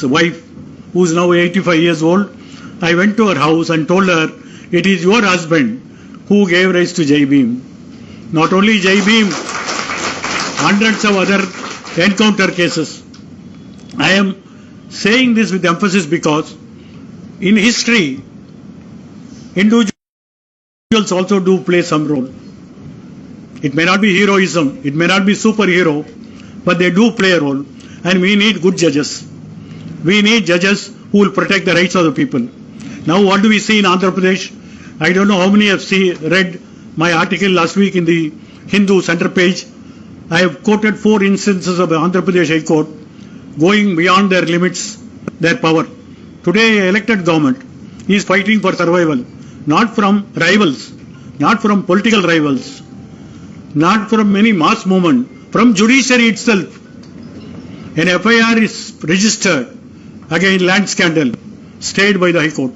his wife, who is now 85 years old. I went to her house and told her, it is your husband who gave rise to Jai Bhim. Not only Jai Bhim, hundreds of other encounter cases. I am saying this with emphasis because in history, individuals also do play some role. It may not be heroism, it may not be superhero, but they do play a role. And we need good judges. We need judges who will protect the rights of the people. Now what do we see in Andhra Pradesh? I don't know how many have read my article last week in the Hindu center page. I have quoted 4 instances of the Andhra Pradesh High Court going beyond their limits, their power. Today, elected government is fighting for survival, not from rivals, not from political rivals, not from any mass movement, from judiciary itself. An FIR is registered against land scandal, stayed by the High Court.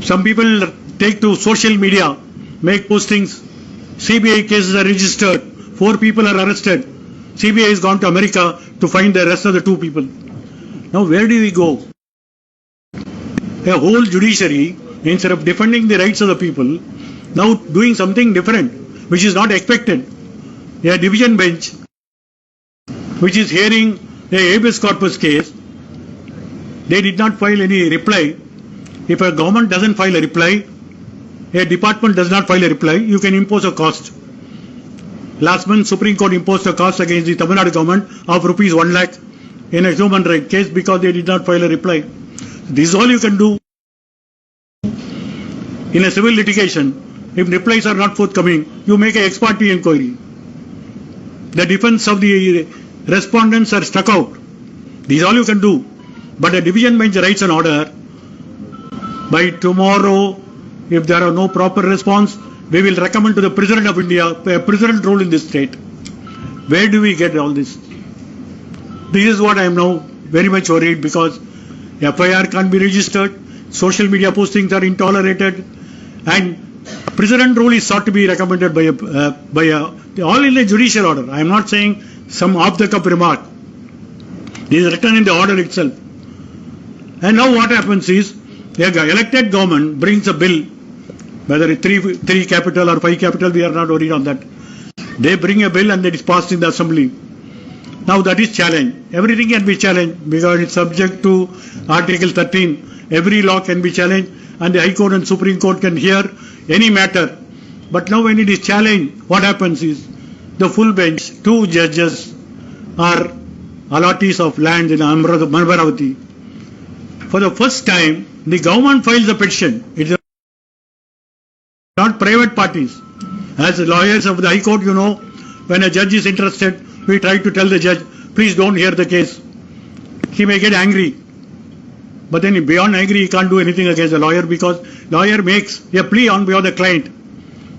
Some people take to social media, make postings. CBI cases are registered. 4 people are arrested. CBI has gone to America to find the rest of the 2 people. Now where do we go? A whole judiciary, instead of defending the rights of the people, now doing something different, which is not expected. A division bench, which is hearing a habeas corpus case, they did not file any reply. If a government doesn't file a reply, a department does not file a reply, you can impose a cost. Last month, Supreme Court imposed a cost against the Tamil Nadu government of rupees 1 lakh in a human right case because they did not file a reply. This is all you can do. In a civil litigation, if replies are not forthcoming, you make an ex parte inquiry. The defense of the respondents are struck out. This is all you can do. But a division bench writes an order. By tomorrow, if there are no proper response, we will recommend to the President of India a president rule in this state. Where do we get all this? This is what I am now very much worried because FIR can't be registered, social media postings are intolerated, and president rule is sought to be recommended by all in the judicial order. I am not saying some off-the-cuff remark. This is written in the order itself. And now what happens is, the elected government brings a bill, whether it's 3 capital or 5 capital, we are not worried on that. They bring a bill and it is passed in the assembly. Now that is challenged. Everything can be challenged because it's subject to Article 13. Every law can be challenged and the High Court and Supreme Court can hear any matter. But now when it is challenged, what happens is the full bench, 2 judges are allottees of land in Amaravati. For the first time, the government files a petition. It is not private parties. As lawyers of the High Court, you know, when a judge is interested, we try to tell the judge, please don't hear the case. He may get angry. But then beyond angry, he can't do anything against the lawyer because lawyer makes a plea on behalf of the client.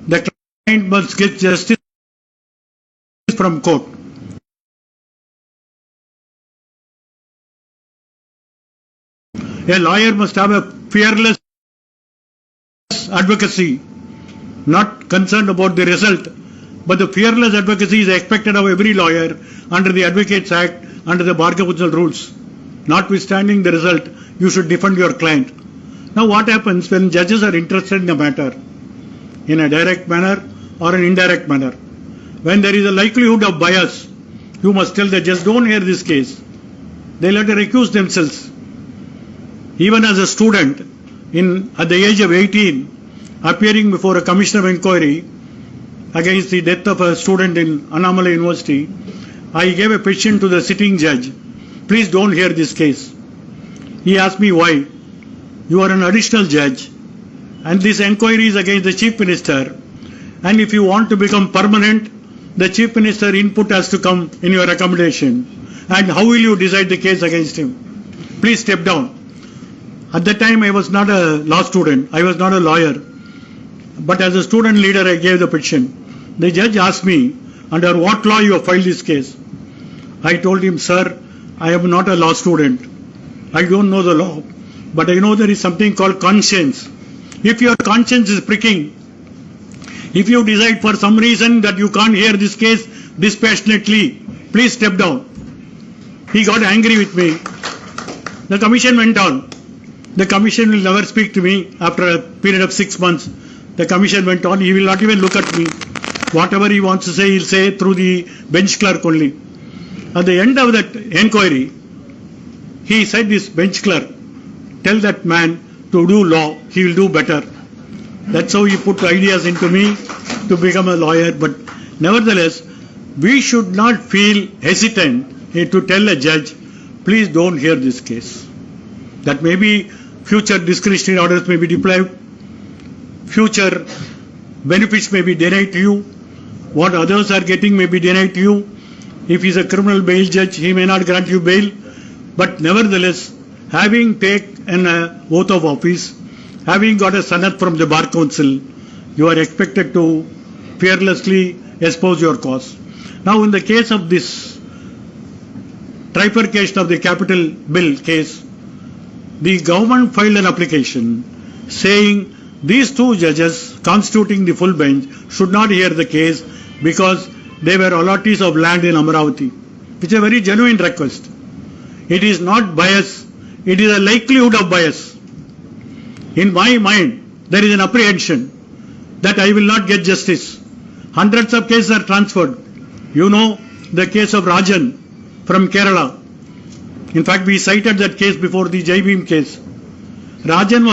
The client must get justice from court. A lawyer must have a fearless advocacy, not concerned about the result, but the fearless advocacy is expected of every lawyer under the Advocates Act, under the Bar Council rules. Notwithstanding the result, you should defend your client. Now what happens when judges are interested in a matter in a direct manner or an indirect manner? When there is a likelihood of bias, you must tell the judge, don't hear this case. They later accuse themselves. Even as a student, at the age of 18, appearing before a commission of inquiry against the death of a student in Annamalai University, I gave a petition to the sitting judge. Please don't hear this case. He asked me why. You are an additional judge and this inquiry is against the Chief Minister, and if you want to become permanent, the Chief Minister input has to come in your recommendation. And how will you decide the case against him? Please step down. At that time I was not a law student, I was not a lawyer. But as a student leader I gave the petition. The judge asked me, under what law you have filed this case? I told him, sir, I am not a law student. I don't know the law. But I know there is something called conscience. If your conscience is pricking, if you decide for some reason that you can't hear this case dispassionately, please step down. He got angry with me. The commission went on. The commission will never speak to me after a period of 6 months. The commission went on. He will not even look at me. Whatever he wants to say, he'll say through the bench clerk only. At the end of that inquiry, he said, this bench clerk, tell that man to do law, he will do better. That's how he put ideas into me to become a lawyer. But nevertheless, we should not feel hesitant to tell a judge, please don't hear this case. That maybe future discretionary orders may be deprived, future benefits may be denied to you, what others are getting may be denied to you. If he's a criminal bail judge, he may not grant you bail. But nevertheless, having taken an oath of office, having got a sanat from the Bar Council, you are expected to fearlessly espouse your cause. Now, in the case of this trifurcation of the capital bill case, the government filed an application saying these two judges constituting the full bench should not hear the case because they were allottees of land in Amaravati, which is a very genuine request. It is not bias, it is a likelihood of bias. In my mind, there is an apprehension that I will not get justice. Hundreds of cases are transferred. You know the case of Rajan from Kerala. In fact, we cited that case before the Jai Bhim case. Rajan was